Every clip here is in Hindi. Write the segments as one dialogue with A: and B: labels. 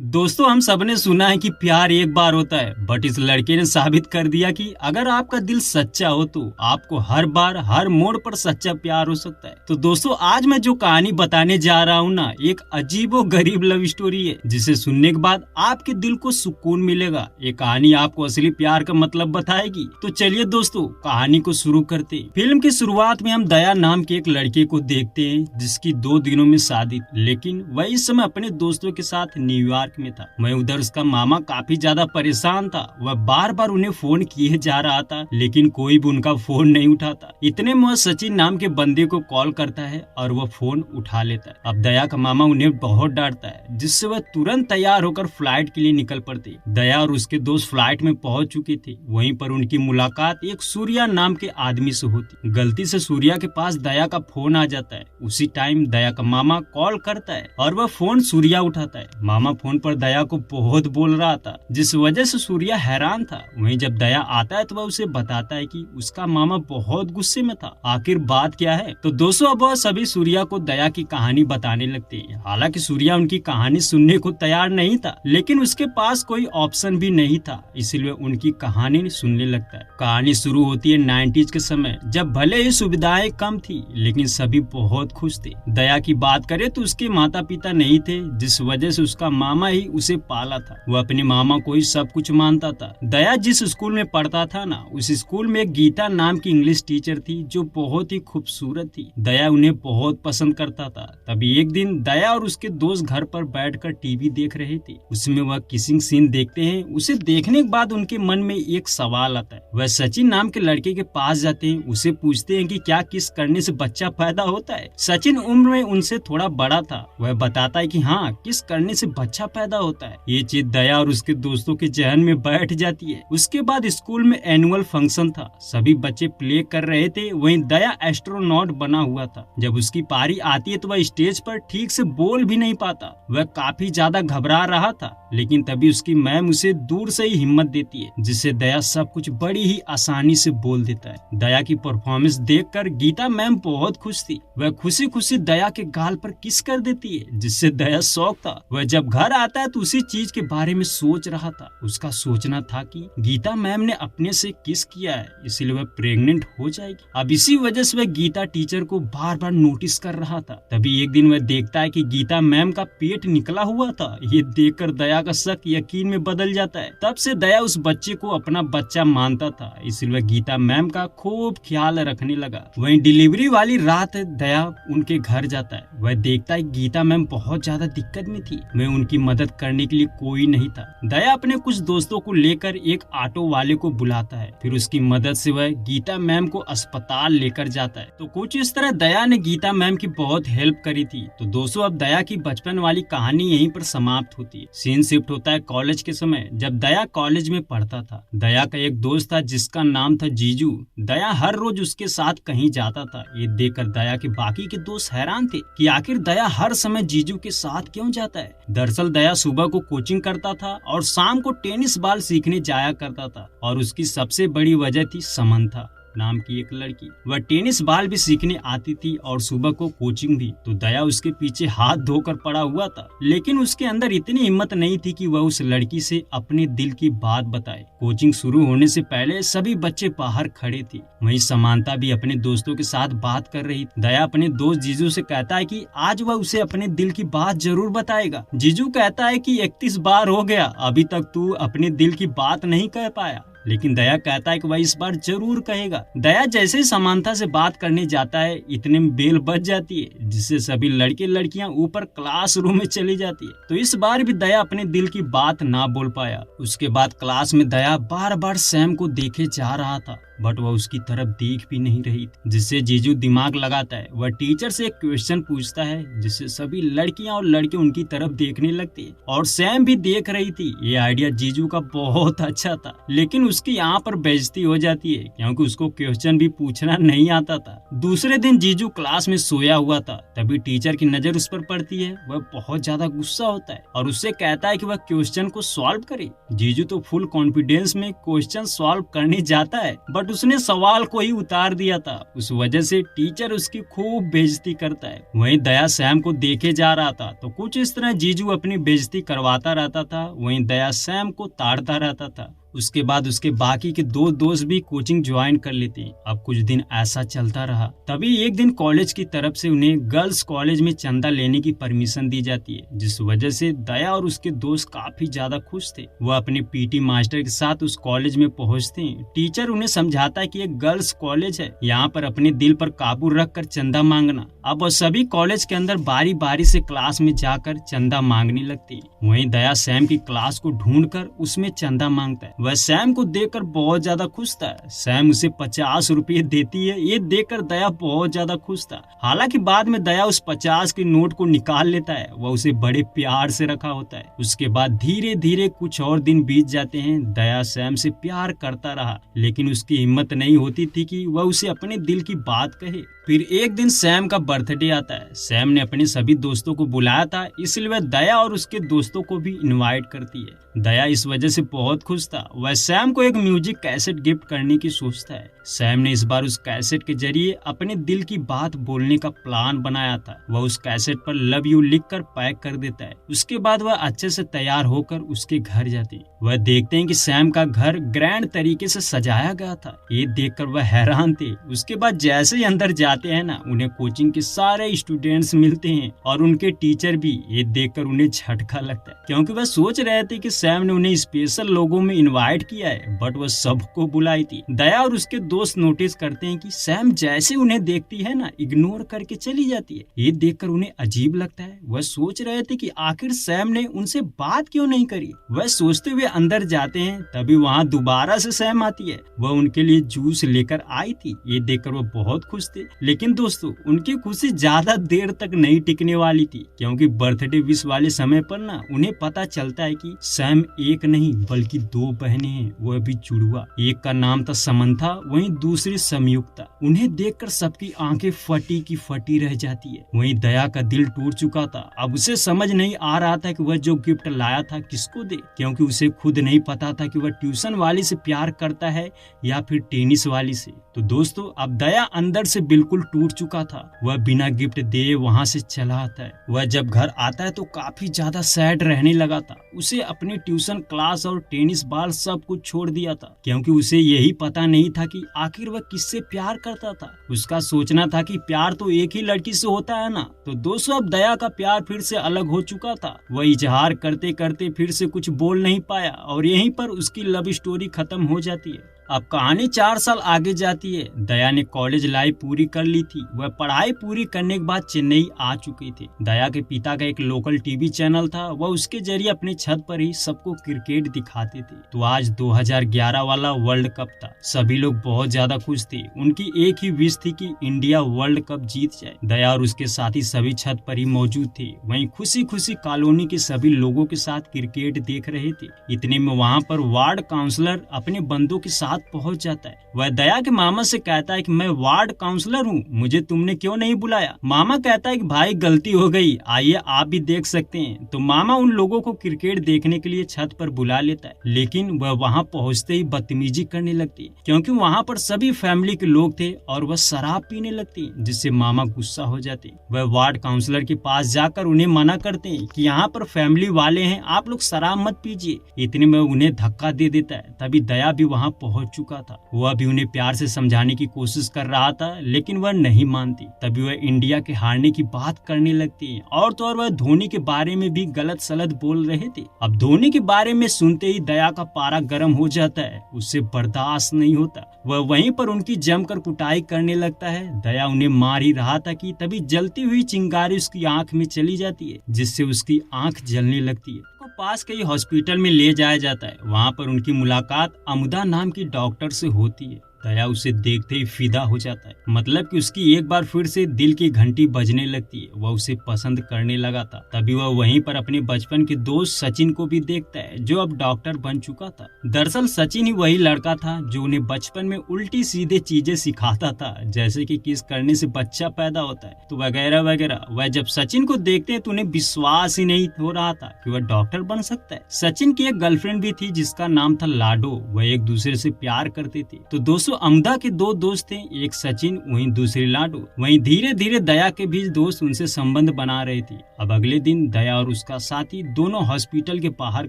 A: दोस्तों हम सबने सुना है कि प्यार एक बार होता है, बट इस लड़के ने साबित कर दिया कि अगर आपका दिल सच्चा हो तो आपको हर बार हर मोड़ पर सच्चा प्यार हो सकता है। तो दोस्तों आज मैं जो कहानी बताने जा रहा हूँ ना, एक अजीबो गरीब लव स्टोरी है जिसे सुनने के बाद आपके दिल को सुकून मिलेगा। ये कहानी आपको असली प्यार का मतलब बताएगी। तो चलिए दोस्तों कहानी को शुरू करते हैं। फिल्म की शुरुआत में हम दया नाम के एक लड़के को देखते हैं जिसकी 2 दिनों में शादी, लेकिन वह इस समय अपने दोस्तों के साथ न्यूयॉर्क में था। वहीं उधर उसका मामा काफी ज्यादा परेशान था। वह बार बार उन्हें फोन किए जा रहा था लेकिन कोई भी उनका फोन नहीं उठाता। इतने में वह सचिन नाम के बंदे को कॉल करता है और वह फोन उठा लेता है। अब दया का मामा उन्हें बहुत डांटता है जिससे वह तुरंत तैयार होकर फ्लाइट के लिए निकल पड़ते। दया और उसके दोस्त फ्लाइट में पहुंच चुके थे। वहीं पर उनकी मुलाकात एक सूर्या नाम के आदमी से होती। गलती से सूर्या के पास दया का फोन आ जाता है। उसी टाइम दया का मामा कॉल करता है और वह फोन सूर्या उठाता है। मामा फोन पर दया को बहुत बोल रहा था जिस वजह से सूर्या हैरान था। वहीं जब दया आता है तो वह उसे बताता है कि उसका मामा बहुत गुस्से में था। आखिर बात क्या है? तो दोस्तों अब वह सभी सूर्या को दया की कहानी बताने लगते हैं। हालांकि सूर्या उनकी कहानी सुनने को तैयार नहीं था, लेकिन उसके पास कोई ऑप्शन भी नहीं था, इसलिए उनकी कहानी सुनने लगता है। कहानी शुरू होती है 90s के समय, जब भले ही सुविधाएं कम थी लेकिन सभी बहुत खुश थे। दया की बात करें तो उसके माता पिता नहीं थे जिस वजह से उसका मामा ही उसे पाला था। वह अपने मामा को ही सब कुछ मानता था। दया जिस स्कूल में पढ़ता था ना, उस स्कूल में एक गीता नाम की इंग्लिश टीचर थी जो बहुत ही खूबसूरत थी। दया उन्हें बहुत पसंद करता था। तभी एक दिन दया और उसके दोस्त घर पर बैठकर टीवी देख रहे थे। उसमें वह किसिंग सीन देखते हैं। उसे देखने के बाद उनके मन में एक सवाल आता है। वह सचिन नाम के लड़के के पास जाते हैं। उसे पूछते हैं कि क्या किस करने से बच्चा पैदा होता है। सचिन उम्र में उनसे थोड़ा बड़ा था। वह बताता है कि हाँ, किस करने से बच्चा पैदा होता है। ये चीज दया और उसके दोस्तों के जहन में बैठ जाती है। उसके बाद स्कूल में एनुअल फंक्शन था। सभी बच्चे प्ले कर रहे थे। वहीं दया एस्ट्रोनॉट बना हुआ था। जब उसकी पारी आती है तो वह स्टेज पर ठीक से बोल भी नहीं पाता। वह काफी ज्यादा घबरा रहा था, लेकिन तभी उसकी मैम उसे दूर से ही हिम्मत देती है जिससे दया सब कुछ बड़ी ही आसानी से बोल देता है। दया की परफॉर्मेंस देखकर गीता मैम बहुत खुश थी। वह खुशी खुशी दया के गाल पर किस कर देती है जिससे दया शौक था। वह जब घर आता है तो उसी चीज के बारे में सोच रहा था। उसका सोचना था कि गीता मैम ने अपने से किस किया है, इसलिए वह प्रेग्नेंट हो जाएगी। अब इसी वजह से वह गीता टीचर को बार बार नोटिस कर रहा था। तभी एक दिन वह देखता है कि गीता मैम का पेट निकला हुआ था। ये देखकर दया का शक यकीन में बदल जाता है। तब से दया उस बच्चे को अपना बच्चा मानता था, इसलिए वह गीता मैम का खूब ख्याल रखने लगा। वहीं डिलीवरी वाली रात दया उनके घर जाता है। वह देखता है गीता मैम बहुत ज्यादा दिक्कत में थी। वह उनकी मदद करने के लिए कोई नहीं था। दया अपने कुछ दोस्तों को लेकर एक ऑटो वाले को बुलाता है। फिर उसकी मदद से वह गीता मैम को अस्पताल लेकर जाता है। तो कुछ इस तरह दया ने गीता मैम की बहुत हेल्प करी थी। तो दोस्तों अब दया की बचपन वाली कहानी यहीं पर समाप्त होती है। सीन शिफ्ट होता है कॉलेज के समय, जब दया कॉलेज में पढ़ता था। दया का एक दोस्त था जिसका नाम था जीजू। दया हर रोज उसके साथ कहीं जाता था। ये देखकर दया के बाकी के दोस्त हैरान थे कि आखिर दया हर समय जीजू के साथ क्यों जाता है। दरअसल दया सुबह को कोचिंग करता था और शाम को टेनिस बॉल सीखने जाया करता था, और उसकी सबसे बड़ी वजह थी समंथा नाम की एक लड़की। वह टेनिस बॉल भी सीखने आती थी और सुबह को कोचिंग भी। तो दया उसके पीछे हाथ धोकर पड़ा हुआ था, लेकिन उसके अंदर इतनी हिम्मत नहीं थी कि वह उस लड़की से अपने दिल की बात बताए। कोचिंग शुरू होने से पहले सभी बच्चे बाहर खड़े थे। वहीं समानता भी अपने दोस्तों के साथ बात कर रही। दया अपने दोस्त जीजू से कहता है कि आज वह उसे अपने दिल की बात जरूर बताएगा। जीजू कहता है कि 31 बार हो गया, अभी तक तू अपने दिल की बात नहीं कह पाया। लेकिन दया कहता है कि वह इस बार जरूर कहेगा। दया जैसे ही समानता से बात करने जाता है, इतने में बेल बज जाती है जिससे सभी लड़के लड़कियां ऊपर क्लासरूम में चली जाती है। तो इस बार भी दया अपने दिल की बात ना बोल पाया। उसके बाद क्लास में दया बार बार सैम को देखे जा रहा था, बट वह उसकी तरफ देख भी नहीं रही थी, जिससे जीजू दिमाग लगाता है। वह टीचर से एक क्वेश्चन पूछता है जिससे सभी लड़कियां और लड़के उनकी तरफ देखने लगते हैं, और सैम भी देख रही थी। ये आइडिया जीजू का बहुत अच्छा था, लेकिन उसकी यहाँ पर बेइज्जती हो जाती है क्योंकि उसको क्वेश्चन भी पूछना नहीं आता था। दूसरे दिन जीजू क्लास में सोया हुआ था। तभी टीचर की नजर उस पर पड़ती है। वह बहुत ज्यादा गुस्सा होता है और उससे कहता है कि वह क्वेश्चन को सॉल्व करे। जीजू तो फुल कॉन्फिडेंस में क्वेश्चन सॉल्व करने जाता है, बट बट उसने सवाल को ही उतार दिया था। उस वजह से टीचर उसकी खूब बेइज्जती करता है। वहीं दया सैम को देखे जा रहा था तो कुछ इस तरह जीजू अपनी बेइज्जती करवाता रहता था। वहीं दया सैम को ताड़ता रहता था। उसके बाद उसके बाकी के दो दोस्त भी कोचिंग ज्वाइन कर लेते हैं। अब कुछ दिन ऐसा चलता रहा। तभी एक दिन कॉलेज की तरफ से उन्हें गर्ल्स कॉलेज में चंदा लेने की परमिशन दी जाती है, जिस वजह से दया और उसके दोस्त काफी ज्यादा खुश थे। वह अपने पीटी मास्टर के साथ उस कॉलेज में पहुंचते हैं। टीचर उन्हें समझाता है कि एक गर्ल्स कॉलेज है, यहाँ पर अपने दिल पर काबू रख कर चंदा मांगना। अब वह सभी कॉलेज के अंदर बारी बारी से क्लास में जाकर चंदा मांगने लगती है। वहीं दया सैम की क्लास को ढूंढकर उसमें चंदा मांगता है। वह सैम को देखकर बहुत ज्यादा खुश था। सैम उसे 50 रुपये देती है। ये देखकर दया बहुत ज्यादा खुश था। हालांकि बाद में दया उस 50 के नोट को निकाल लेता है। वह उसे बड़े प्यार से रखा होता है। उसके बाद धीरे धीरे कुछ और दिन बीत जाते हैं। दया सैम से प्यार करता रहा, लेकिन उसकी हिम्मत नहीं होती थी कि वह उसे अपने दिल की बात कहे। फिर एक दिन सैम का बर्थडे आता है। सैम ने अपने सभी दोस्तों को बुलाया था, इसलिए वह दया और उसके दोस्तों को भी इनवाइट करती है। दया इस वजह से बहुत खुश था। वह सैम को एक म्यूजिक कैसेट गिफ्ट करने की सोचता है। सैम ने इस बार उस कैसेट के जरिए अपने दिल की बात बोलने का प्लान बनाया था। वह उस कैसेट पर लव यू लिखकर पैक कर देता है। उसके बाद वह अच्छे से तैयार होकर उसके घर जाती है। वह देखते हैं कि सैम का घर ग्रैंड तरीके से सजाया गया था। ये देखकर वह हैरान थे। उसके बाद जैसे ही अंदर जाते हैं ना, उन्हें कोचिंग के सारे स्टूडेंट्स मिलते हैं और उनके टीचर भी। ये देखकर उन्हें झटका लगता है, क्योंकि वह सोच रहे थे कि सैम ने उन्हें स्पेशल लोगों में इनवाइट किया है, बट वह सबको बुलाई थी। दया और उसके दोस्त नोटिस करते हैं कि सैम जैसे उन्हें देखती है ना, इग्नोर करके चली जाती है। ये देखकर उन्हें अजीब लगता है। वह सोच रहे थे कि आखिर सैम ने उनसे बात क्यों नहीं करी। वह सोचते हुए अंदर जाते हैं, तभी वहाँ दोबारा से सैम आती है। वह उनके लिए जूस लेकर आई थी। ये देखकर वह बहुत खुश थे, लेकिन दोस्तों उनकी खुशी ज्यादा देर तक नहीं टिकने वाली थी, क्योंकि बर्थडे विश वाले समय पर ना उन्हें पता चलता है कि सैम एक नहीं बल्कि 2 बहनें हैं, वह भी जुड़वा। एक का नाम था समंथा, वहीं दूसरी संयुक्ता। उन्हें देखकर सबकी आंखें फटी की फटी रह जाती है। वहीं दया का दिल टूट चुका था। अब उसे समझ नहीं आ रहा था कि वह जो गिफ्ट लाया था किसको दे, क्योंकि उसे खुद नहीं पता था कि वह ट्यूशन वाली से प्यार करता है या फिर टेनिस वाली से। तो दोस्तों अब दया अंदर से बिल्कुल टूट चुका था। वह बिना गिफ्ट दिए वहाँ से चला आता है। वह जब घर आता है तो काफी ज्यादा सैड रहने लगा था। उसे अपनी ट्यूशन क्लास और टेनिस बॉल सब कुछ छोड़ दिया था, क्योंकि उसे यही पता नहीं था कि आखिर वह किससे प्यार करता था। उसका सोचना था कि प्यार तो एक ही लड़की से होता है ना। तो दोस्तों अब दया का प्यार फिर से अलग हो चुका था। वह इजहार करते करते फिर से कुछ बोल नहीं पाया और यहीं पर उसकी लव स्टोरी खत्म हो जाती है। अब कहानी 4 साल आगे जाती है। दया ने कॉलेज लाइफ पूरी कर ली थी। वह पढ़ाई पूरी करने के बाद चेन्नई आ चुकी थी। दया के पिता का एक लोकल टीवी चैनल था। वह उसके जरिए अपने छत पर ही सबको क्रिकेट दिखाते थे। तो आज 2011 वाला वर्ल्ड कप था। सभी लोग बहुत ज्यादा खुश थे। उनकी एक ही विश थी कि इंडिया वर्ल्ड कप जीत जाए। दया और उसके साथी सभी छत पर ही मौजूद थे। वहीं खुशी खुशी कॉलोनी के सभी लोगों के साथ क्रिकेट देख रहे थे। इतने में वहाँ पर वार्ड काउंसलर अपने बंदों के साथ पहुंच जाता है। वह दया के मामा से कहता है कि मैं वार्ड काउंसलर हूँ, मुझे तुमने क्यों नहीं बुलाया। मामा कहता है कि भाई गलती हो गई, आइए आप भी देख सकते हैं। तो मामा उन लोगों को क्रिकेट देखने के लिए छत पर बुला लेता है, लेकिन वह वहाँ पहुँचते ही बदतमीजी करने लगती है, क्योंकि वहाँ पर सभी फैमिली के लोग थे और वह शराब पीने लगती है, जिससे मामा गुस्सा हो जाते हैं। वह वार्ड काउंसलर के पास जाकर उन्हें मना करते हैं कि यहाँ पर फैमिली वाले हैं, आप लोग शराब मत पीजिए। इतने में उन्हें धक्का दे देता है। तभी दया भी वहाँ पहुँच चुका था। वह भी उन्हें प्यार से समझाने की कोशिश कर रहा था, लेकिन वह नहीं मानती। तभी वह इंडिया के हारने की बात करने लगती है और तो और वह धोनी के बारे में भी गलत सलत बोल रहे थे। अब धोनी के बारे में सुनते ही दया का पारा गर्म हो जाता है। उससे बर्दाश्त नहीं होता। वह वहीं पर उनकी जमकर कुटाई करने लगता है। दया उन्हें मार ही रहा था कि तभी जलती हुई चिंगारी उसकी आंख में चली जाती है, जिससे उसकी आंख जलने लगती है। पास के हॉस्पिटल में ले जाया जाता है। वहाँ पर उनकी मुलाकात अमुदा नाम की डॉक्टर से होती है। दया उसे देखते ही फिदा हो जाता है, मतलब कि उसकी एक बार फिर से दिल की घंटी बजने लगती है। वह उसे पसंद करने लगा था। तभी वह वहीं पर अपने बचपन के दोस्त सचिन को भी देखता है, जो अब डॉक्टर बन चुका था। दरअसल सचिन ही वही लड़का था जो उन्हें बचपन में उल्टी सीधे चीजें सिखाता था, जैसे कि किस करने से बच्चा पैदा होता है, तो वगैरह वगैरह। वह जब सचिन को देखते हैं तो उन्हें विश्वास ही नहीं हो रहा था कि वह डॉक्टर बन सकता है। सचिन की एक गर्लफ्रेंड भी थी जिसका नाम था लाडो। वह एक दूसरे से प्यार करते थे। तो दोस्तों अमदा के दो दोस्त थे, एक सचिन वहीं दूसरी लाडो। वहीं धीरे धीरे दया के भी दोस्त उनसे संबंध बना रहे थे। अब अगले दिन दया और उसका साथी दोनों हॉस्पिटल के बाहर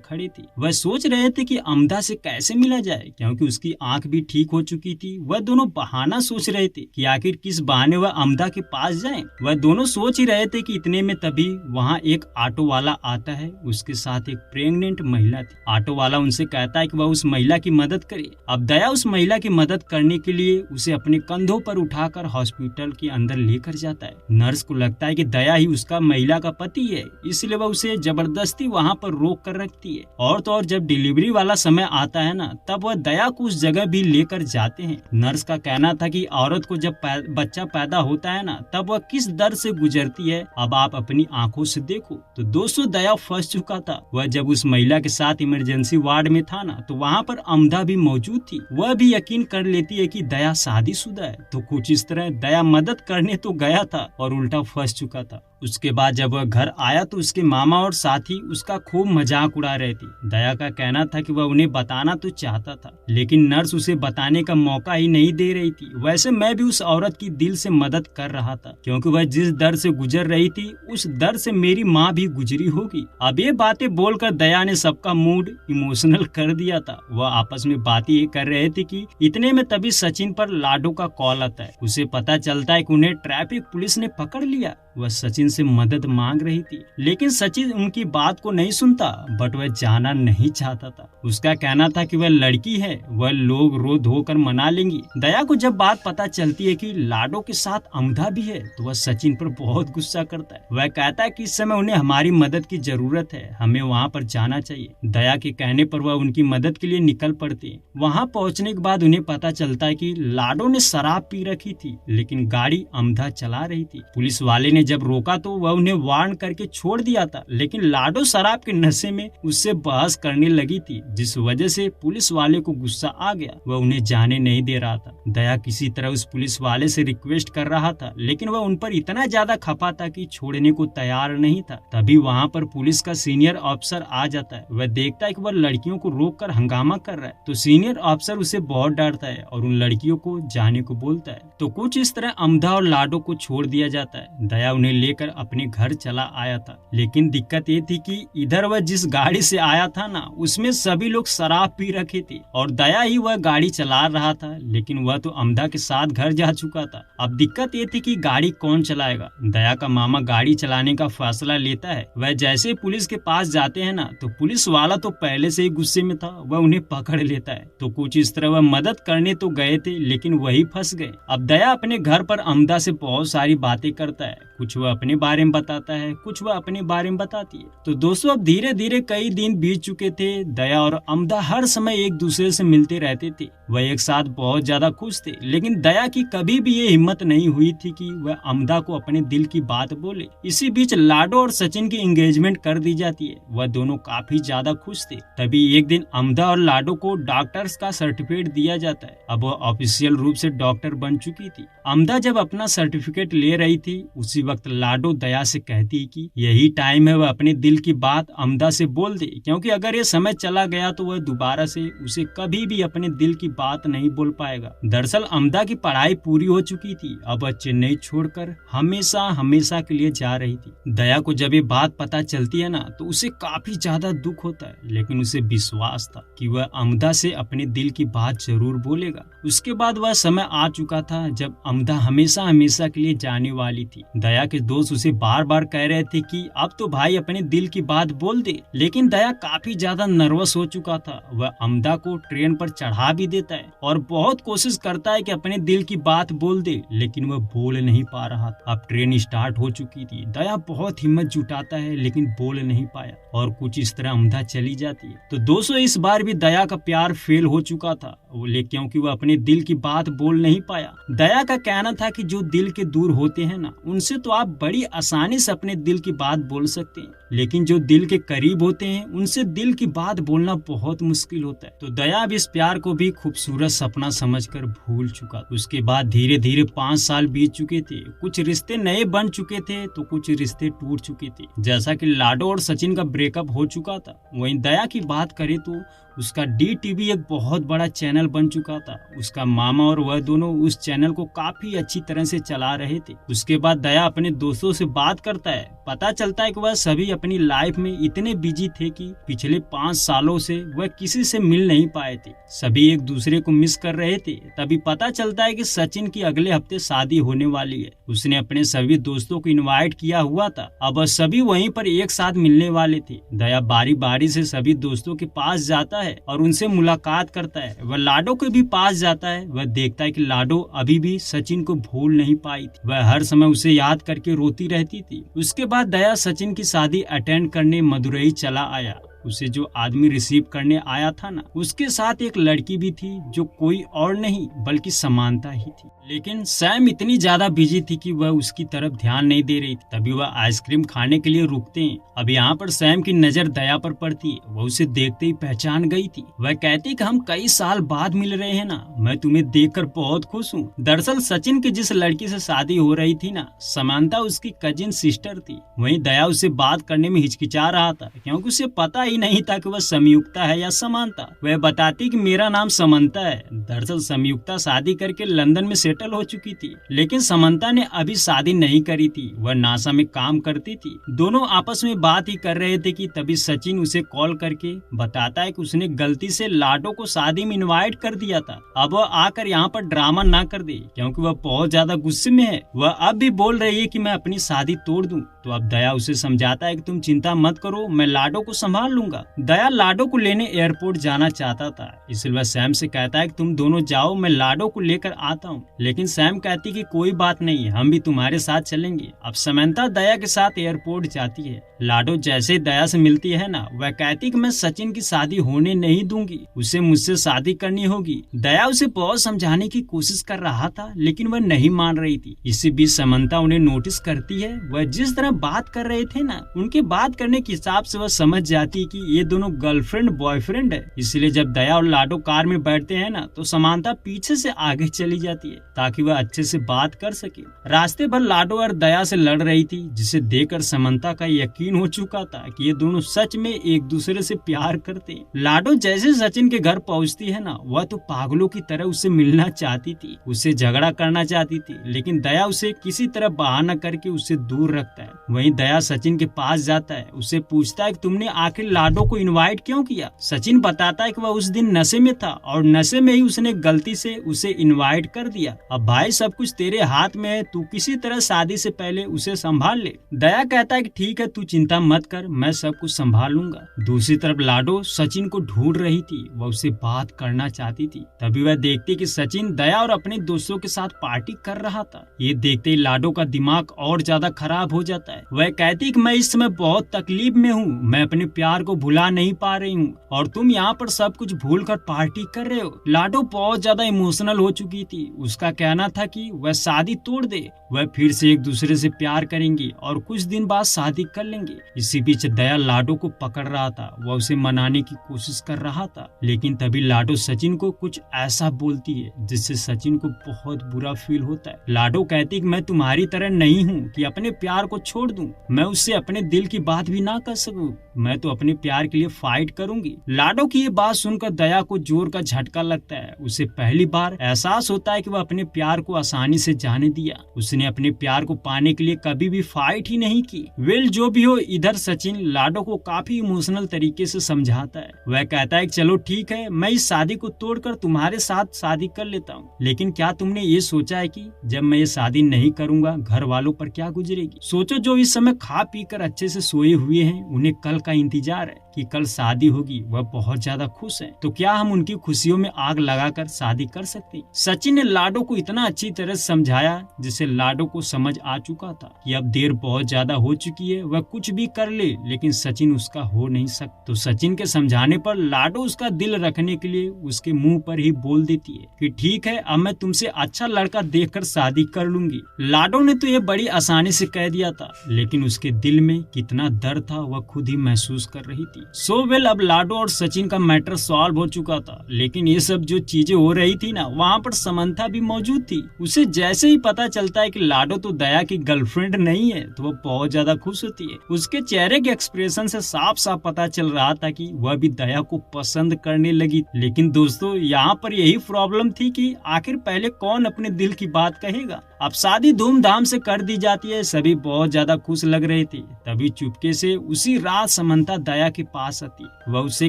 A: खड़े थे। वह सोच रहे थे कि अमदा से कैसे मिला जाए, क्योंकि उसकी आंख भी ठीक हो चुकी थी। वह दोनों बहाना सोच रहे थे कि आखिर किस बहाने वह अमदा के पास जाएं। वह दोनों सोच ही रहे थे कि इतने में तभी वहाँ एक ऑटो वाला आता है। उसके साथ एक प्रेग्नेंट महिला थी। ऑटो वाला उनसे कहता है कि वह उस महिला की मदद करे। अब दया उस महिला की मदद करने के लिए उसे अपने कंधों पर उठाकर हॉस्पिटल के अंदर लेकर जाता है। नर्स को लगता है कि दया ही उसका महिला का पति है, इसलिए वह उसे जबरदस्ती वहाँ पर रोक कर रखती है। और तो और जब डिलीवरी वाला समय आता है ना, तब वह दया को उस जगह भी लेकर जाते हैं। नर्स का कहना था कि औरत को जब बच्चा पैदा होता है ना, तब वह किस दर्द से गुजरती है, अब आप अपनी आंखों से देखो। तो दोस्तों, दया फंस चुका था। वह जब उस महिला के साथ इमरजेंसी वार्ड में था ना, तो वहाँ पर अमदा भी मौजूद थी। वह भी यकीन कर लेती है कि दया शादीशुदा है। तो कुछ इस तरह दया मदद करने तो गया था और उल्टा फंस चुका था। उसके बाद जब वह घर आया तो उसके मामा और साथी उसका खूब मजाक उड़ा रहे थे। दया का कहना था कि वह उन्हें बताना तो चाहता था, लेकिन नर्स उसे बताने का मौका ही नहीं दे रही थी। वैसे मैं भी उस औरत की दिल से मदद कर रहा था, क्योंकि वह जिस दर्द से गुजर रही थी, उस दर्द से मेरी माँ भी गुजरी होगी। अब ये बातें बोलकर दया ने सबका मूड इमोशनल कर दिया था। वह आपस में बातें ये कर रहे थे कि इतने में तभी सचिन पर लाडो का कॉल आता है। उसे पता चलता है कि उन्हें ट्रैफिक पुलिस ने पकड़ लिया। वह सचिन से मदद मांग रही थी, लेकिन सचिन उनकी बात को नहीं सुनता, बट वह जाना नहीं चाहता था। उसका कहना था कि वह लड़की है, वह लोग रो धोकर मना लेंगी। दया को जब बात पता चलती है कि लाडो के साथ अमदा भी है, तो वह सचिन पर बहुत गुस्सा करता है। वह कहता है कि इस समय उन्हें हमारी मदद की जरूरत है, हमें वहाँ पर जाना चाहिए। दया के कहने पर वह उनकी मदद के लिए निकल पड़ते हैं। वहाँ पहुँचने के बाद उन्हें पता चलता है कि लाडो ने शराब पी रखी थी, लेकिन गाड़ी अमदा चला रही थी। पुलिस वाले ने जब रोका तो वह उन्हें वार्न करके छोड़ दिया था, लेकिन लाडो शराब के नशे में उससे बहस करने लगी थी, जिस वजह से पुलिस वाले को गुस्सा आ गया। वह उन्हें जाने नहीं दे रहा था। दया किसी तरह उस पुलिस वाले से रिक्वेस्ट कर रहा था, लेकिन वह उन पर इतना ज्यादा खपा था कि छोड़ने को तैयार नहीं था। तभी वहाँ पर पुलिस का सीनियर ऑफिसर आ जाता है। वह देखता है कि वह लड़कियों को रोक कर हंगामा कर रहा है, तो सीनियर ऑफिसर उसे बहुत डांटता है और उन लड़कियों को जाने को बोलता है। तो कुछ इस तरह अमदा और लाडो को छोड़ दिया जाता है। दया उन्हें लेकर अपने घर चला आया था, लेकिन दिक्कत ये थी कि इधर वह जिस गाड़ी से आया था ना, उसमें सभी लोग शराब पी रखे थे और दया ही वह गाड़ी चला रहा था, लेकिन वह तो अमदा के साथ घर जा चुका था। अब दिक्कत ये थी कि गाड़ी कौन चलाएगा। दया का मामा गाड़ी चलाने का फैसला लेता है। वह जैसे पुलिस के पास जाते हैं ना, तो पुलिस वाला तो पहले से ही गुस्से में था, वह उन्हें पकड़ लेता है। तो कुछ इस तरह वह मदद करने तो गए थे, लेकिन वही फंस गए। अब दया अपने घर पर अमदा से बहुत सारी बातें करता है। कुछ वह अपने बारे में बताता है, कुछ वह अपने बारे में बताती है। तो दोस्तों, अब धीरे धीरे कई दिन बीत चुके थे। दया और अमदा हर समय एक दूसरे से मिलते रहते थे। वह एक साथ बहुत ज्यादा खुश थे, लेकिन दया की कभी भी ये हिम्मत नहीं हुई थी कि वह अमदा को अपने दिल की बात बोले। इसी बीच लाडो और सचिन की एंगेजमेंट कर दी जाती है। वह दोनों काफी ज्यादा खुश थे। तभी एक दिन अमदा और लाडो को डॉक्टर्स का सर्टिफिकेट दिया जाता है। अब वह ऑफिशियल रूप से डॉक्टर बन चुकी थी। अमदा जब अपना सर्टिफिकेट ले रही थी, उसी वक्त लाडो दया से कहती कि यही टाइम है वह अपने दिल की बात अमदा से बोल दे, क्योंकि अगर ये समय चला गया तो वह दोबारा से उसे कभी भी अपने दिल की बात नहीं बोल पाएगा। दरअसल अमदा की पढ़ाई पूरी हो चुकी थी। अब वह चेन्नई छोड़कर हमेशा हमेशा के लिए जा रही थी। दया को जब ये बात पता चलती है ना, तो उसे काफी ज्यादा दुख होता है, लेकिन उसे विश्वास था कि वह अमदा से अपने दिल की बात जरूर बोलेगा। उसके बाद वह समय आ चुका था जब अमदा हमेशा हमेशा के लिए जाने वाली थी। दया के दोस्त उसे बार बार कह रहे थे कि अब तो भाई अपने दिल की बात बोल दे, लेकिन दया काफी ज्यादा नर्वस हो चुका था। वह अमदा को ट्रेन पर चढ़ा भी देता है और बहुत कोशिश करता है कि अपने दिल की बात बोल दे, लेकिन वह बोल नहीं पा रहा था। अब ट्रेन स्टार्ट हो चुकी थी। दया बहुत हिम्मत जुटाता है, लेकिन बोल नहीं पाया और कुछ इस तरह अमदा चली जाती है। तो दोस्तों, इस बार भी दया का प्यार फेल हो चुका था, क्योंकि वह अपने दिल की बात बोल नहीं पाया। दया का कहना था कि जो दिल के दूर होते हैं ना, उनसे तो आप बड़ी आसानी से अपने दिल की बात बोल सकते हैं, लेकिन जो दिल के करीब होते हैं उनसे दिल की बात बोलना बहुत मुश्किल होता है। तो दया अब इस प्यार को भी खूबसूरत सपना समझकर भूल चुका। उसके बाद धीरे धीरे 5 साल बीत चुके थे। कुछ रिश्ते नए बन चुके थे तो कुछ रिश्ते टूट चुके थे। जैसा कि लाडो और सचिन का ब्रेकअप हो चुका था, वहीं दया की बात करें तो उसका DTV एक बहुत बड़ा चैनल बन चुका था। उसका मामा और वह दोनों उस चैनल को काफी अच्छी तरह से चला रहे थे। उसके बाद दया अपने दोस्तों से बात करता है। पता चलता है कि वह सभी अपनी लाइफ में इतने बिजी थे कि पिछले 5 सालों से वह किसी से मिल नहीं पाए थे। सभी एक दूसरे को मिस कर रहे थे। तभी पता चलता है कि सचिन की अगले हफ्ते शादी होने वाली है। उसने अपने सभी दोस्तों को इनवाइट किया हुआ था। अब वह सभी वहीं पर एक साथ मिलने वाले थे। दया बारी बारी से सभी दोस्तों के पास जाता है और उनसे मुलाकात करता है। वह लाडो के भी पास जाता है। वह देखता है कि लाडो अभी भी सचिन को भूल नहीं पाई थी। वह हर समय उसे याद करके रोती रहती थी। उसके बाद दया सचिन की शादी अटेंड करने मदुरई चला आया। उसे जो आदमी रिसीव करने आया था ना, उसके साथ एक लड़की भी थी जो कोई और नहीं बल्कि समानता ही थी। लेकिन सैम इतनी ज्यादा बिजी थी कि वह उसकी तरफ ध्यान नहीं दे रही थी। तभी वह आइसक्रीम खाने के लिए रुकते हैं। अब यहाँ पर सैम की नजर दया पर पड़ती है। वह उसे देखते ही पहचान गई थी। वह कहती कि हम कई साल बाद मिल रहे हैं ना, मैं तुम्हें देखकर बहुत खुश हूँ। दरअसल सचिन की जिस लड़की से शादी हो रही थी ना, समानता उसकी कजिन सिस्टर थी। वहीं दया उससे बात करने में हिचकिचा रहा था क्योंकि उसे पता ही नहीं था कि वह संयुक्ता है या समानता। वह बताती कि मेरा नाम समंता है। दरअसल संयुक्ता शादी करके लंदन में सेटल हो चुकी थी, लेकिन समंता ने अभी शादी नहीं करी थी। वह नासा में काम करती थी। दोनों आपस में बात ही कर रहे थे कि तभी सचिन उसे कॉल करके बताता है कि उसने गलती से लाडो को शादी में इनवाइट कर दिया था। अब वह आकर यहाँ पर ड्रामा ना कर दे क्योंकि वह बहुत ज्यादा गुस्से में है। वह अब भी बोल रही है कि मैं अपनी शादी तोड़ दूं। तो अब दया उसे समझाता है कि तुम चिंता मत करो, मैं लाडो को संभाल लूंगा। दया लाडो को लेने एयरपोर्ट जाना चाहता था, इसलिए वह सैम से कहता है कि तुम दोनों जाओ, मैं लाडो को लेकर आता हूँ। लेकिन सैम कहती कि कोई बात नहीं, हम भी तुम्हारे साथ चलेंगे। अब समंता दया के साथ एयरपोर्ट जाती है। लाडो जैसे दया से मिलती है ना, वह कहती कि मैं सचिन की शादी होने नहीं दूंगी, उसे मुझसे शादी करनी होगी। दया उसे बहुत समझाने की कोशिश कर रहा था, लेकिन वह नहीं मान रही थी। इसी बीच समंता उन्हें नोटिस करती है। वह जिस तरह बात कर रहे थे ना, उनके बात करने के हिसाब से वह समझ जाती है कि ये दोनों गर्लफ्रेंड बॉयफ्रेंड है। इसलिए जब दया और लाडो कार में बैठते हैं ना, तो समानता पीछे से आगे चली जाती है ताकि वह अच्छे से बात कर सके। रास्ते भर लाडो और दया से लड़ रही थी, जिसे देखकर समंता का यकीन हो चुका था कि ये दोनों सच में एक दूसरे से प्यार करते हैं। लाडो जैसे सचिन के घर पहुंचती है ना, वह तो पागलों की तरह उससे मिलना चाहती थी, उससे झगड़ा करना चाहती थी, लेकिन दया उसे किसी तरह बहाना करके उससे दूर रखता है। वहीं दया सचिन के पास जाता है, उससे पूछता है कि तुमने आखिर लाडो को इनवाइट क्यों किया। सचिन बताता है कि वह उस दिन नशे में था और नशे में ही उसने गलती से उसे इनवाइट कर दिया। अब भाई सब कुछ तेरे हाथ में है, तू किसी तरह शादी से पहले उसे संभाल ले। दया कहता है कि ठीक है, तू चिंता मत कर, मैं सब कुछ संभाल लूंगा। दूसरी तरफ लाडो सचिन को ढूंढ रही थी, वह उससे बात करना चाहती थी। तभी वह देखती कि सचिन दया और अपने दोस्तों के साथ पार्टी कर रहा था। ये देखते ही लाडो का दिमाग और ज्यादा खराब हो जाता है। वह कहती कि मैं इस समय बहुत तकलीफ में हूँ, मैं अपने प्यार को भुला नहीं पा रही हूँ और तुम यहाँ पर सब कुछ भूल कर पार्टी कर रहे हो। लाडो बहुत ज्यादा इमोशनल हो चुकी थी। उसका कहना था कि वह शादी तोड़ दे, वह फिर से एक दूसरे से प्यार करेंगी और कुछ दिन बाद शादी कर लेंगे। इसी बीच दया लाडो को पकड़ रहा था, वह उसे मनाने की कोशिश कर रहा था, लेकिन तभी लाडो सचिन को कुछ ऐसा बोलती है जिससे सचिन को बहुत बुरा फील होता है। लाडो कहती कि मैं तुम्हारी तरह नहीं हूँ कि अपने प्यार को छोड़ दूं, मैं उससे अपने दिल की बात भी ना कर सकूं, मैं तो अपने प्यार के लिए फाइट करूंगी। लाडो की ये बात सुनकर दया को जोर का झटका लगता है। उसे पहली बार एहसास होता है कि वह अपने प्यार को आसानी से जाने दिया। उसने अपने प्यार को पाने के लिए कभी भी फाइट ही नहीं की। वेल जो भी हो, इधर सचिन लाडो को काफी इमोशनल तरीके से समझाता है। वह कहता है कि चलो ठीक है, मैं इस शादी को तोड़कर तुम्हारे साथ शादी कर लेता हूँ, लेकिन क्या तुमने ये सोचा है कि जब मैं ये शादी नहीं करूंगा घर वालों पर क्या गुजरेगी। सोचो, जो इस समय खा पी कर अच्छे से सोए हुए हैं, उन्हें कल का इंतजार है कि कल शादी होगी, वह बहुत ज्यादा खुश हैं। तो क्या हम उनकी खुशियों में आग लगाकर शादी कर सकते हैं? सचिन ने लाडो को इतना अच्छी तरह समझाया जिससे लाडो को समझ आ चुका था कि अब देर बहुत ज्यादा हो चुकी है, वह कुछ भी कर ले लेकिन सचिन उसका हो नहीं सकता। तो सचिन के समझाने पर लाडो उसका दिल रखने के लिए उसके मुंह पर ही बोल देती है कि ठीक है, अब मैं तुमसे अच्छा लड़का देखकर शादी कर लूंगी। लाडो ने तो ये बड़ी आसानी से कह दिया था, लेकिन उसके दिल में कितना दर्द था वह खुद ही महसूस कर रही थी। सो वेल, अब लाडो और सचिन का मैटर सॉल्व हो चुका था, लेकिन ये सब जो चीजें हो रही थी ना, वहाँ पर समंथा भी मौजूद थी। उसे जैसे ही पता चलता है कि लाडो तो दया की गर्लफ्रेंड नहीं है तो वह बहुत ज्यादा खुश होती है। उसके चेहरे के एक्सप्रेशन से साफ साफ पता चल रहा था कि वह भी दया को पसंद करने लगी। लेकिन दोस्तों, यहाँ पर यही प्रॉब्लम थी कि आखिर पहले कौन अपने दिल की बात कहेगा। अब शादी धूमधाम से कर दी जाती है, सभी बहुत ज्यादा खुश लग रहे थे। तभी चुपके से उसी रात समंथा दया के पास आती। वह उससे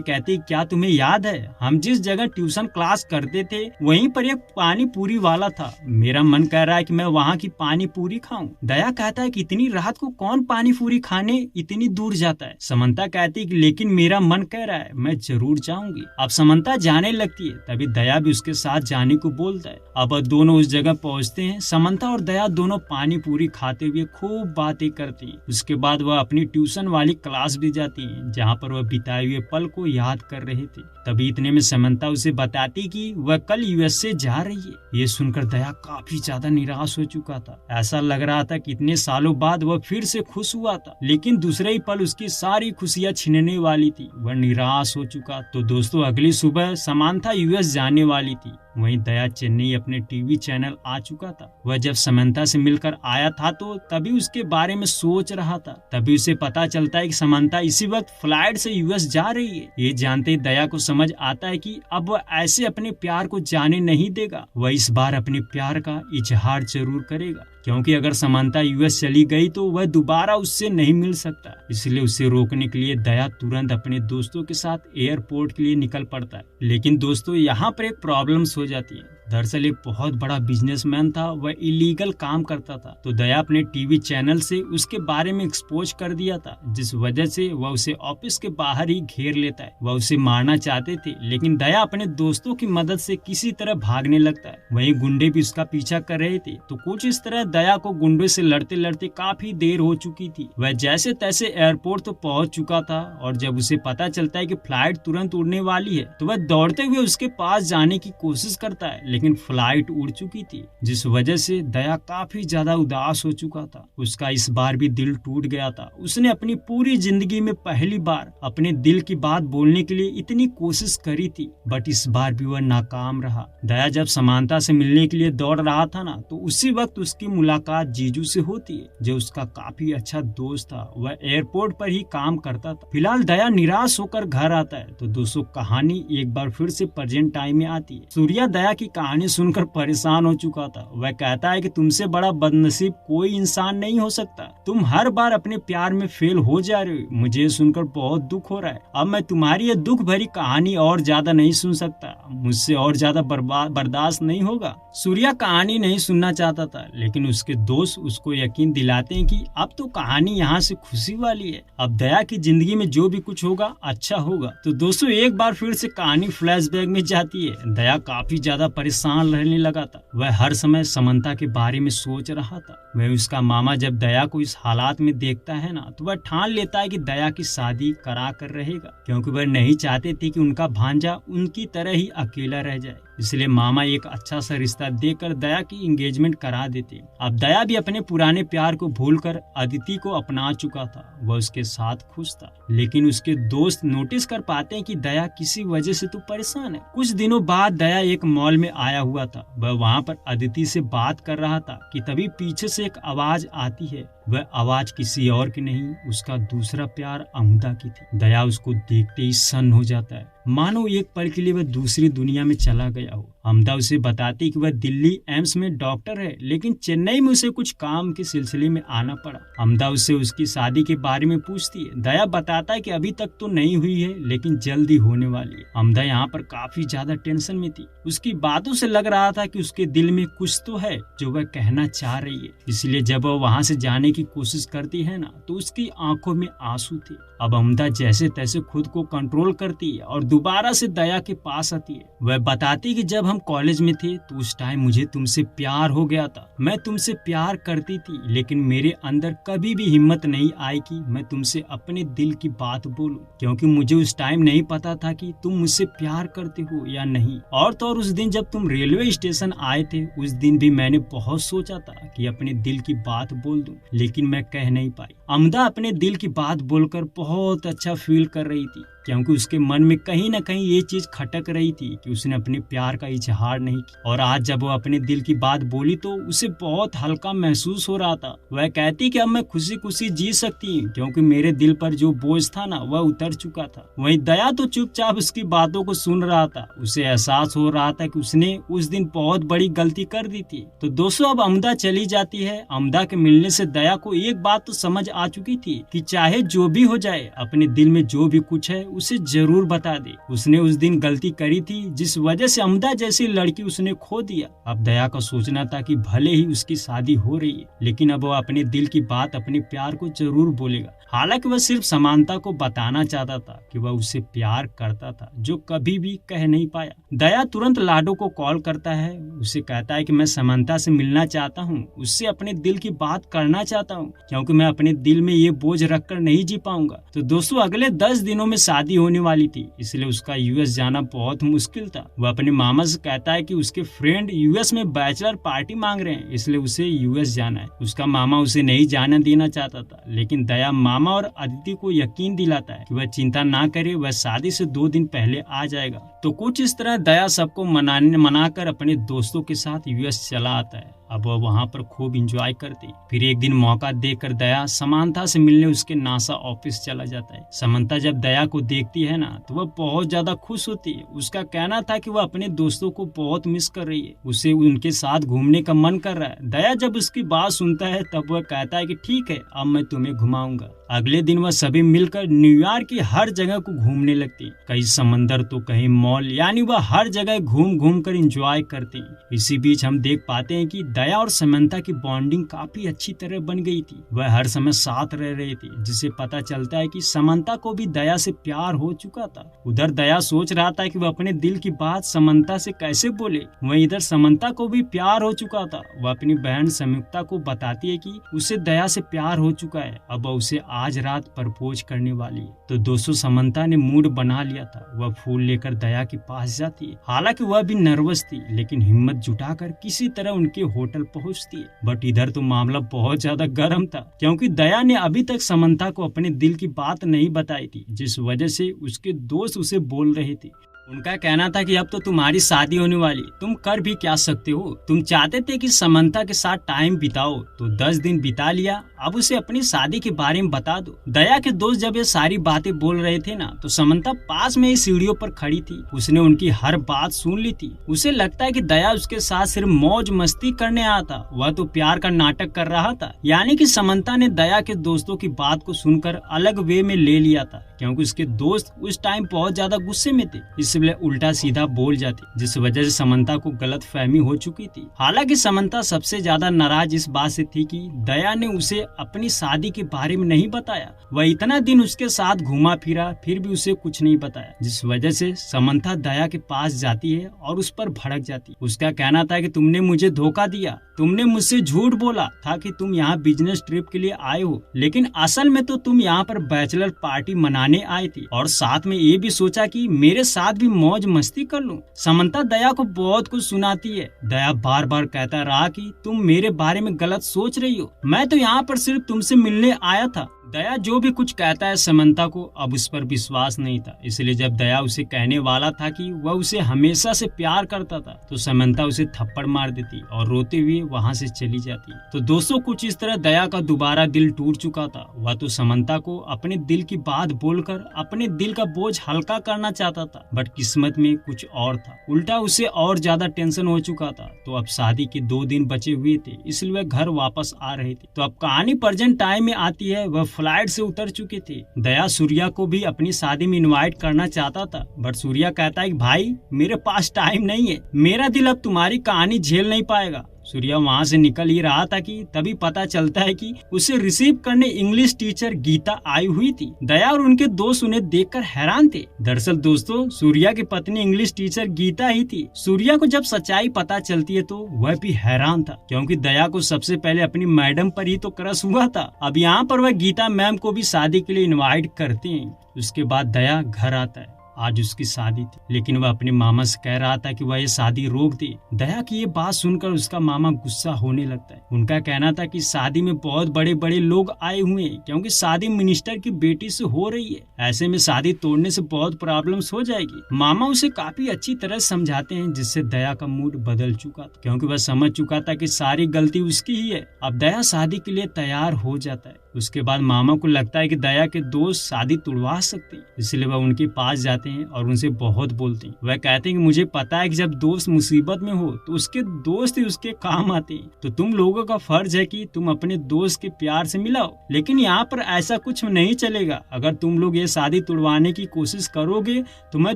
A: कहती, क्या तुम्हें याद है हम जिस जगह ट्यूशन क्लास करते थे वहीं पर एक पानी पूरी वाला था। मेरा मन कह रहा है कि मैं वहाँ की पानी पूरी खाऊं। दया कहता है कि इतनी रात को कौन पानी पूरी खाने इतनी दूर जाता है। समंथा कहती है लेकिन मेरा मन कह रहा है, मैं जरूर जाऊंगी। अब समंथा जाने लगती है, तभी दया भी उसके साथ जाने को बोलता है। अब दोनों उस जगह पहुँचते हैं। समंथा और दया दोनों पानी पूरी खाते हुए खूब बातें करती हैं। उसके बाद वह अपनी ट्यूशन वाली क्लास भी जाती हैं, जहाँ पर वह बिताए हुए पल को याद कर रहे थे। तभी इतने में समंथा उसे बताती कि वह कल यूएसए जा रही है। ये सुनकर दया काफी ज्यादा निराश हो चुका था। ऐसा लग रहा था कि इतने सालों बाद वह फिर से खुश हुआ था, लेकिन दूसरे ही पल उसकी सारी खुशियां छीनने वाली थी। वह निराश हो चुका। तो दोस्तों, अगली सुबह समंथा यूएस जाने वाली थी। वहीं दया चेन्नई अपने टीवी चैनल आ चुका था। वह जब समंथा से मिलकर आया था तो तभी उसके बारे में सोच रहा था। तभी उसे पता चलता है कि समंथा इसी वक्त फ्लाइट से यूएस जा रही है। ये जानते ही दया को समझ आता है कि अब वह ऐसे अपने प्यार को जाने नहीं देगा। वह इस बार अपने प्यार का इजहार जरूर करेगा, क्योंकि अगर समंथा यूएस चली गई तो वह दोबारा उससे नहीं मिल सकता। इसलिए उसे रोकने के लिए दया तुरंत अपने दोस्तों के साथ एयरपोर्ट के लिए निकल पड़ता है। लेकिन दोस्तों, यहाँ पर एक प्रॉब्लम हो जाती है। दरअसल एक बहुत बड़ा बिजनेसमैन था, वह इलीगल काम करता था। तो दया अपने टीवी चैनल से उसके बारे में एक्सपोज कर दिया था, जिस वजह से वह उसे ऑफिस के बाहर ही घेर लेता है। वह उसे मारना चाहते थे, लेकिन दया अपने दोस्तों की मदद से किसी तरह भागने लगता है। वहीं गुंडे भी उसका पीछा कर रहे थे। तो कुछ इस तरह दया को गुंडे से लड़ते लड़ते काफी देर हो चुकी थी। वह जैसे तैसे एयरपोर्ट तो पहुंच चुका था, और जब उसे पता चलता है कि फ्लाइट तुरंत उड़ने वाली है तो वह दौड़ते हुए उसके पास जाने की कोशिश करता है, लेकिन फ्लाइट उड़ चुकी थी, जिस वजह से दया काफी ज्यादा उदास हो चुका था। उसका इस बार भी दिल टूट गया था। उसने अपनी पूरी जिंदगी में पहली बार अपने दिल की बात बोलने के लिए इतनी कोशिश करी थी, बट इस बार भी वह नाकाम रहा। दया जब समंथा से मिलने के लिए दौड़ रहा था ना, तो उसी वक्त उसकी मुलाकात जीजू से होती है, जो उसका काफी अच्छा दोस्त था। वह एयरपोर्ट पर ही काम करता था। फिलहाल दया निराश होकर घर आता है। तो दोस्तों, कहानी एक बार फिर से प्रेजेंट टाइम में आती है। सूर्या दया की कहानी सुनकर परेशान हो चुका था। वह कहता है कि तुमसे बड़ा बदनसीब कोई इंसान नहीं हो सकता। तुम हर बार अपने प्यार में फेल हो जा रहे हो। मुझे सुनकर बहुत दुख हो रहा है। अब मैं तुम्हारी ये दुख भरी कहानी और ज्यादा नहीं सुन सकता। मुझसे और ज्यादा बर्दाश्त नहीं होगा। सूर्या कहानी नहीं सुनना चाहता था, लेकिन उसके दोस्त उसको यकीन दिलाते हैं कि अब तो कहानी यहाँ से खुशी वाली है। अब दया की जिंदगी में जो भी कुछ होगा अच्छा होगा। तो दोस्तों, एक बार फिर से कहानी फ्लैशबैक में जाती है। दया काफी ज्यादा परेशान रहने लगा था। वह हर समय समंथा के बारे में सोच रहा था। वह उसका मामा जब दया को इस हालात में देखता है ना, तो वह ठान लेता है कि दया की शादी करा कर रहेगा, क्योंकि वह नहीं चाहते थे कि उनका भांजा उनकी तरह ही अकेला रह जाए। इसलिए मामा एक अच्छा सा रिश्ता देकर दया की एंगेजमेंट करा देते। अब दया भी अपने पुराने प्यार को भूलकर अदिति को अपना चुका था। वह उसके साथ खुश था, लेकिन उसके दोस्त नोटिस कर पाते हैं कि दया किसी वजह से तो परेशान है। कुछ दिनों बाद दया एक मॉल में आया हुआ था। वह वहाँ पर अदिति से बात कर रहा था कि तभी पीछे से एक आवाज आती है। वह आवाज किसी और की नहीं, उसका दूसरा प्यार अमुदा की थी। दया उसको देखते ही सन्न हो जाता है, मानो एक पल के लिए वह दूसरी दुनिया में चला गया हो। अमुदा उसे बताती कि वह दिल्ली एम्स में डॉक्टर है, लेकिन चेन्नई में उसे कुछ काम के सिलसिले में आना पड़ा। अमुदा उससे उसकी शादी के बारे में पूछती है। दया बताता है कि अभी तक तो नहीं हुई है, लेकिन जल्दी होने वाली है। अमुदा यहाँ पर काफी ज्यादा टेंशन में थी। उसकी बातों से लग रहा था कि उसके दिल में कुछ तो है जो वह कहना चाह रही है। इसलिए जब वह वहाँ से जाने की कोशिश करती है ना तो उसकी आंखों में आंसू थे। अब अमदा जैसे तैसे खुद को कंट्रोल करती है और दोबारा से दया के पास आती है। वह बताती कि जब हम कॉलेज में थे तो उस टाइम मुझे तुमसे प्यार हो गया था। मैं तुमसे प्यार करती थी, लेकिन मेरे अंदर कभी भी हिम्मत नहीं आई कि मैं तुमसे अपने दिल की बात बोलूं, क्योंकि मुझे उस टाइम नहीं पता था कि तुम मुझसे प्यार करते हो या नहीं। और तो और उस दिन जब तुम रेलवे स्टेशन आए थे, उस दिन भी मैंने बहुत सोचा था कि अपने दिल की बात बोल दूं, लेकिन मैं कह नहीं पाई। अमदा अपने दिल की बात बोलकर बहुत अच्छा फील कर रही थी, क्योंकि उसके मन में कहीं न कहीं ये चीज खटक रही थी कि उसने अपने प्यार का इजहार नहीं किया। और आज जब वो अपने दिल की बात बोली तो उसे बहुत हल्का महसूस हो रहा था। वह कहती कि अब मैं खुशी खुशी जी सकती हूँ, क्योंकि मेरे दिल पर जो बोझ था ना वह उतर चुका था। वहीं दया तो चुपचाप उसकी बातों को सुन रहा था। उसे एहसास हो रहा था कि उसने उस दिन बहुत बड़ी गलती कर दी थी। तो दोस्तों, अब अमदा चली जाती है। अमदा के मिलने से दया को एक बात तो समझ आ चुकी थी कि चाहे जो भी हो जाए, अपने दिल में जो भी कुछ है उसे जरूर बता दे। उसने उस दिन गलती करी थी जिस वजह से अमदा जैसी लड़की उसने खो दिया। अब दया का सोचना था कि भले ही उसकी शादी हो रही है, लेकिन अब वो अपने दिल की बात, अपने प्यार को जरूर बोलेगा। हालांकि वह सिर्फ समानता को बताना चाहता था कि वह उससे प्यार करता था, जो कभी भी कह नहीं पाया। दया तुरंत लाडो को कॉल करता है। उसे कहता है कि मैं समानता से मिलना चाहता हूँ, उससे अपने दिल की बात करना चाहता हूँ, क्योंकि मैं अपने दिल में ये बोझ रखकर नहीं जी पाऊंगा। तो दोस्तों, अगले 10 दिनों में शादी होने वाली थी, इसलिए उसका यूएस जाना बहुत मुश्किल था। वह अपने मामा से कहता है कि उसके फ्रेंड यूएस में बैचलर पार्टी मांग रहे हैं, इसलिए उसे यूएस जाना है। उसका मामा उसे नहीं जाने देना चाहता था, लेकिन दया मामा और अदिति को यकीन दिलाता है कि वह चिंता ना करे, वह शादी से 2 दिन पहले आ जाएगा। तो कुछ इस तरह दया सबको मनाकर अपने दोस्तों के साथ यूएस चला आता है। अब वह वहाँ पर खूब एंजॉय करती। फिर एक दिन मौका देकर दया समंथा से मिलने उसके नासा ऑफिस चला जाता है। समंथा जब दया को देखती है ना तो वह बहुत ज्यादा खुश होती है। उसका कहना था कि वह अपने दोस्तों को बहुत मिस कर रही है, उसे उनके साथ घूमने का मन कर रहा है। दया जब उसकी बात सुनता है तब वह कहता है कि ठीक है, अब मैं तुम्हें घुमाऊंगा। अगले दिन वह सभी मिलकर न्यूयॉर्क की हर जगह को घूमने लगती। कहीं समंदर तो कहीं मॉल, यानी वह हर जगह घूम घूम कर एंजॉय करते हैं। इसी बीच हम देख पाते हैं कि दया और समंथा की बॉन्डिंग काफी अच्छी तरह बन गई थी। वह हर समय साथ रह रही थी, जिससे पता चलता है कि समंथा को भी दया से प्यार हो चुका था। उधर दया सोच रहा था कि वह अपने दिल की बात समंथा से कैसे बोले। वहीं इधर समंथा को भी प्यार हो चुका था। वह अपनी बहन संयुक्ता को बताती है कि उसे दया से प्यार हो चुका है, अब वह उसे आज रात प्रपोज करने वाली है। तो दोस्तों, समंथा ने मूड बना लिया था। वह फूल लेकर दया के पास जाती है। हालांकि वह भी नर्वस थी, लेकिन हिम्मत जुटाकर किसी तरह उनके होटल पहुंचती है। बट इधर तो मामला बहुत ज्यादा गर्म था, क्योंकि दया ने अभी तक समंथा को अपने दिल की बात नहीं बताई थी, जिस वजह से उसके दोस्त उसे बोल रहे थे। उनका कहना था कि अब तो तुम्हारी शादी होने वाली, तुम कर भी क्या सकते हो। तुम चाहते थे कि समंथा के साथ टाइम बिताओ, तो 10 दिन बिता लिया, अब उसे अपनी शादी के बारे में बता दो। दया के दोस्त जब ये सारी बातें बोल रहे थे ना, तो समंथा पास में ही सीढ़ियों पर खड़ी थी। उसने उनकी हर बात सुन ली थी। उसे लगता है कि दया उसके साथ सिर्फ मौज मस्ती करने आया था, वह तो प्यार का नाटक कर रहा था। यानी कि समंथा ने दया के दोस्तों की बात को सुनकर अलग वे में ले लिया था, क्योंकि उसके दोस्त उस टाइम बहुत ज्यादा गुस्से में थे, इसलिए उल्टा सीधा बोल जाती, जिस वजह से समंथा को गलत फहमी हो चुकी थी। हालांकि समंथा सबसे ज्यादा नाराज इस बात से थी कि दया ने उसे अपनी शादी के बारे में नहीं बताया। वह इतना दिन उसके साथ घूमा फिरा, फिर भी उसे कुछ नहीं बताया, जिस वजह से समंथा दया के पास जाती है और उस पर भड़क जाती। उसका कहना था कि तुमने मुझे धोखा दिया, तुमने मुझसे झूठ बोला था कि तुम यहाँ बिजनेस ट्रिप के लिए आए हो, लेकिन असल में तो तुम यहाँ पर बैचलर पार्टी मनाने आए थे और साथ में ये भी सोचा कि मेरे साथ भी मौज मस्ती कर लूं। समंथा दया को बहुत कुछ सुनाती है। दया बार बार कहता रहा कि तुम मेरे बारे में गलत सोच रही हो, मैं तो यहाँ पर सिर्फ तुमसे मिलने आया था। दया जो भी कुछ कहता है समंथा को अब उस पर विश्वास नहीं था, इसलिए जब दया उसे कहने वाला था कि वह उसे हमेशा से प्यार करता था, तो समंथा उसे थप्पड़ मार देती और रोते हुए वहाँ से चली जाती। तो दोस्तों, कुछ इस तरह दया का दोबारा दिल टूट चुका था। वह तो समंथा को अपने दिल की बात बोलकर अपने दिल का बोझ हल्का करना चाहता था, बट किस्मत में कुछ और था। उल्टा उसे और ज्यादा टेंशन हो चुका था। तो अब शादी के 2 दिन बचे हुए थे, इसलिए वह घर वापस आ रहे थे। तो अब कहानी प्रेजेंट टाइम में आती है। वह फ्लाइट से उतर चुके थे। दया सूर्या को भी अपनी शादी में इनवाइट करना चाहता था, बट सूर्या कहता है कि भाई मेरे पास टाइम नहीं है, मेरा दिल अब तुम्हारी कहानी झेल नहीं पाएगा। सूर्या वहाँ से निकल ही रहा था कि तभी पता चलता है कि उसे रिसीव करने इंग्लिश टीचर गीता आई हुई थी। दया और उनके दोस्त उन्हें देखकर हैरान थे। दरअसल दोस्तों, सूर्या की पत्नी इंग्लिश टीचर गीता ही थी। सूर्या को जब सच्चाई पता चलती है तो वह भी हैरान था, क्योंकि दया को सबसे पहले अपनी मैडम पर ही तो क्रश हुआ था। अब यहाँ पर वह गीता मैम को भी शादी के लिए इनवाइट करते हैं। उसके बाद दया घर आता है। आज उसकी शादी थी, लेकिन वह अपने मामा से कह रहा था कि वह ये शादी रोक दे। दया की ये बात सुनकर उसका मामा गुस्सा होने लगता है। उनका कहना था कि शादी में बहुत बड़े बड़े लोग आए हुए हैं, क्योंकि शादी मिनिस्टर की बेटी से हो रही है। ऐसे में शादी तोड़ने से बहुत प्रॉब्लम्स हो जाएगी। मामा उसे काफी अच्छी तरह समझाते हैं, जिससे दया का मूड बदल चुका था, क्योंकि वह समझ चुका था कि सारी गलती उसकी ही है। अब दया शादी के लिए तैयार हो जाता है। उसके बाद मामा को लगता है कि दया के दोस्त शादी तुड़वा सकते हैं, इसलिए वह उनके पास जाते हैं और उनसे बहुत बोलते हैं। वह कहते हैं कि मुझे पता है कि जब दोस्त मुसीबत में हो तो उसके दोस्त ही उसके काम आते हैं, तो तुम लोगों का फर्ज है कि तुम अपने दोस्त के प्यार से मिलाओ। लेकिन यहाँ पर ऐसा कुछ नहीं चलेगा। अगर तुम लोग ये शादी तुड़वाने की कोशिश करोगे तो मैं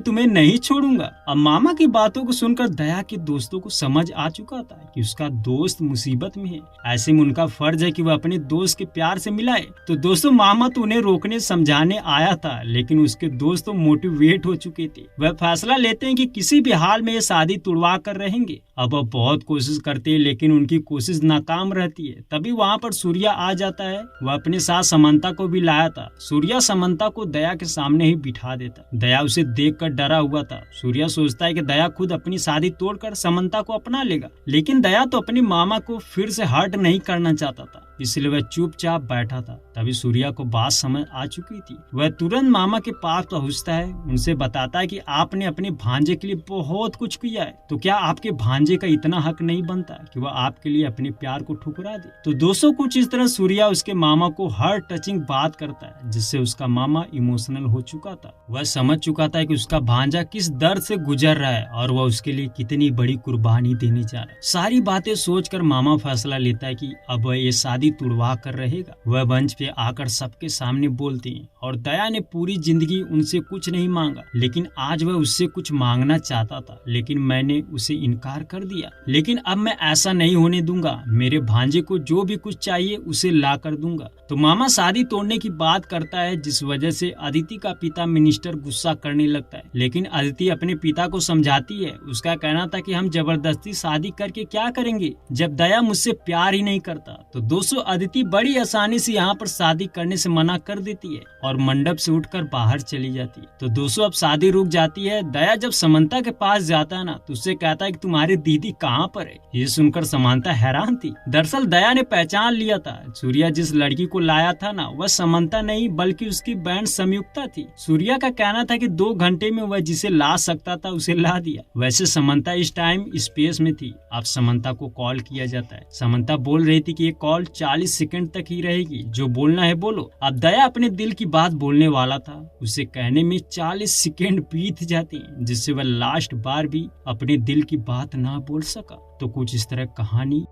A: तुम्हें नहीं छोड़ूंगा। अब मामा की बातों को सुनकर दया के दोस्तों को समझ आ चुका था कि उसका दोस्त मुसीबत में है। ऐसे में उनका फर्ज है कि वह अपने दोस्त के प्यार से मिलाए। तो दोस्तों, मामा तो उन्हें रोकने समझाने आया था, लेकिन उसके दोस्त तो मोटिवेट हो चुके थे। वह फैसला लेते हैं कि किसी भी हाल में ये शादी तुड़वा कर रहेंगे। अब वह बहुत कोशिश करते हैं, लेकिन उनकी कोशिश नाकाम रहती है। तभी वहाँ पर सूर्या आ जाता है। वह अपने साथ समंता को भी लाया था। सूर्या समंता को दया के सामने ही बिठा देता। दया उसे देखकर डरा हुआ था। सूर्या सोचता है कि दया खुद अपनी शादी तोड़कर समंता को अपना लेगा, लेकिन दया तो अपने मामा को फिर से हर्ट नहीं करना चाहता था, इसलिए वह चुपचाप बैठा था। तभी सूर्या को बात समझ आ चुकी थी। वह तुरंत मामा के पास पहुंचता है। उनसे बताता है कि आपने अपने भांजे के लिए बहुत कुछ किया है, तो क्या आपके भांजे का इतना हक नहीं बनता कि वह आपके लिए अपने प्यार को ठुकरा दे। तो दोस्तों, कुछ इस तरह सूर्या उसके मामा को हर टचिंग बात करता है, जिससे उसका मामा इमोशनल हो चुका था। वह समझ चुका था कि उसका भांजा किस दर्द से गुजर रहा है और वह उसके लिए कितनी बड़ी कुर्बानी देने जा रहा है। सारी बातें सोचकर मामा फैसला लेता है कि अब वह ये शादी तुड़वा कर रहेगा। वह मंच पे आकर सबके सामने बोलते हैं और दया ने पूरी जिंदगी उनसे कुछ नहीं मांगा, लेकिन आज वह उससे कुछ मांगना चाहता था, लेकिन मैंने उसे इनकार कर दिया। लेकिन अब मैं ऐसा नहीं होने दूंगा। मेरे भांजे को जो भी कुछ चाहिए उसे ला कर दूंगा। तो मामा शादी तोड़ने की बात करता है, जिस वजह से अदिति का पिता मिनिस्टर गुस्सा करने लगता है। लेकिन अदिति अपने पिता को समझाती है। उसका कहना था कि हम जबरदस्ती शादी करके क्या करेंगे जब दया मुझसे प्यार ही नहीं करता। तो दोस्तों, अदिति बड़ी आसानी से यहाँ पर शादी करने से मना कर देती है और मंडप से उठकर बाहर चली जाती है। तो दोस्तों, अब शादी रुक जाती है। दया जब समंता के पास जाता है ना, तो उससे कहता है कि तुम्हारी दीदी कहाँ पर है। ये सुनकर समंता हैरान थी। दरअसल दया ने पहचान लिया था। सूर्या जिस लड़की को लाया था ना, वह समंता नहीं बल्कि उसकी बहन संयुक्ता थी। सूर्या का कहना था कि 2 घंटे में वह जिसे ला सकता था उसे ला दिया। वैसे समंता इस टाइम स्पेस में थी। अब समंता को कॉल किया जाता है। समंता बोल रही थी कि ये कॉल 40 सेकंड तक ही रहेगी, जो बोलना है बोलो। अब दया अपने दिल की बात बोलने वाला था, उसे कहने में 40 सेकंड बीत जाते हैं, जिससे वह लास्ट बार भी अपने दिल की बात ना बोल सका। तो कुछ इस तरह कहानी